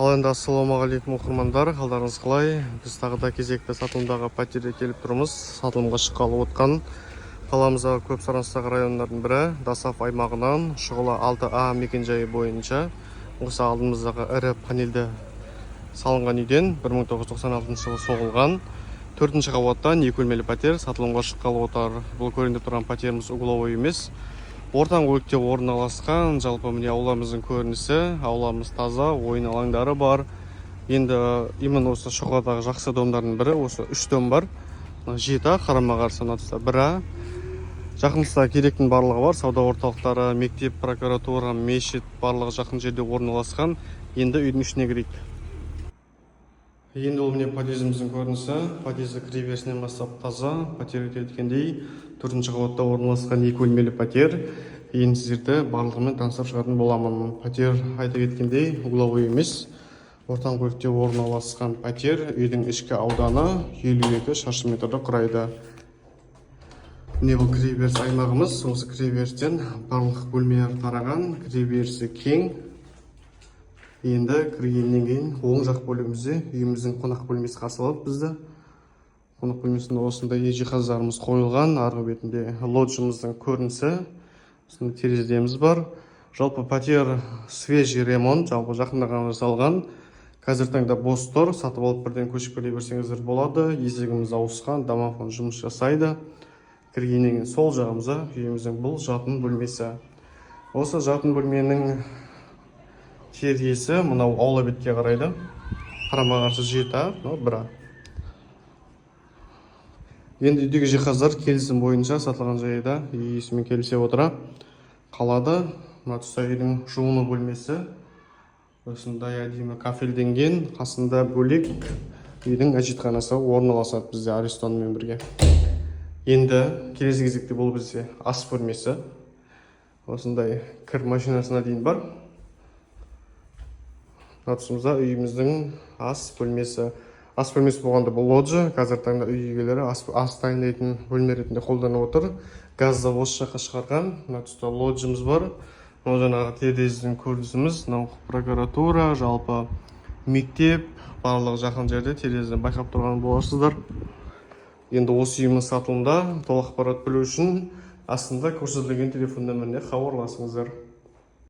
Ал енді ассалаумағалейкум оқырмандар, қалдарыңыз қалай? Біз тағы да кезекті сатылымдағы пәтерге келіп тұрмыз. Сатылымға шыққалы отқан қаламыздағы көп сұраныстағы райондардың бірі Дасаф аймағынан Шұғыла 6А мекенжайы бойынша осы алдымыздағы ірі панельді салынған үйден 1996 жылы соғылған 4-ші қабаттан 2 бөлмелі пәтер сатылымға шыққалы отыр. Бұл көрініп тұрған пәтеріміз угловой емес, ортаңғы бөлікте орналасқан. Жалпы міне ауламыздың көрінісі, ауламыз таза, ойын алаңдары бар. Енді именно осы Шұғыладағы жақсы домдардың бірі, осы 3 дом бар. 7 қарама-қарсы тұста 1. Жақынымызда керектің барлығы бар. Сауда орталықтары, мектеп, прокуратура, мешіт барлығы жақын жерде орналасқан. Енді үйдің ішіне кірейік. Енді ол міне подъездіміздің көрінісі. Подъезді кіреберісінен бастап таза. Пәтерге келгендей 4-ші қабатта орналасқан 2 бөлмелі пәтер. Енді сіздерді барлығымен таныстырып шығатын боламын. Пәтер айта кеткендей угловой емес, ортаңғы бөлікте орналасқан пәтер. Үйдің ішкі ауданы 52 шаршы метрді құрайды. Міне бұл кіреберіс аймағымыз. Осы кіреберістен барлық бөлмелер тараған. Кіреберісі кең. Енді кіргеннен кейін оң жақ бөлімізде үйіміздің қонақ бөлмесі қарсы алады бізді. Қонақ бөлмесінде осындай жиһаздарымыз қойылған. Арғы бетінде лоджиямыздың көрінісі. Осындай тереземіз бар. Жалпы пәтер свежий ремонт, жалпы жақында ғана жасалған. Қазір таңда бос тұр. Сатып алып бірден көшіп келе берсеңіздер болады. Есігіміз ауысқан, домофон жұмыс жасайды. Кіргеннен кейін сол жағымызда үйіміздің бұл жатын бөлмесі. Осы жатын бөлменің терезесі мынау аула бетке қарайды. Қарама-қарсы 7, 1. Енді үйдегі жиһаздар келісім бойынша сатылған жайда иесімен келісе отыра қалады. Мына тұста үйдің жуыны бөлмесі. Осындай әдемі кафельденген, қасында бөлек үйдің әжетханасы орналасады бізде Аристонмен бірге. Енді келесі кезекте бұл бізде ас бөлмесі. Осындай кір машинасына дейін бар. Тұсымызда үйіміздің ас бөлмесі. Ас бөлмесі болғанда бұл лоджи. Қазір таңда үй иелері ас дайындайтын бөлме ретінде қолданып отыр. Газды осы жаққа шығарған. Мына тұста лоджимыз бар. Мына жаңағы терезенің көрінісіміз. Мынау прокуратура, жалпы мектеп, барлығы жақын жерде терезеден байқап тұрған боласыздар. Енді осы үйіміз сатылымда. Толық ақпарат білу үшін астында көрсетілген телефон нөміріне хабарласыңыздар.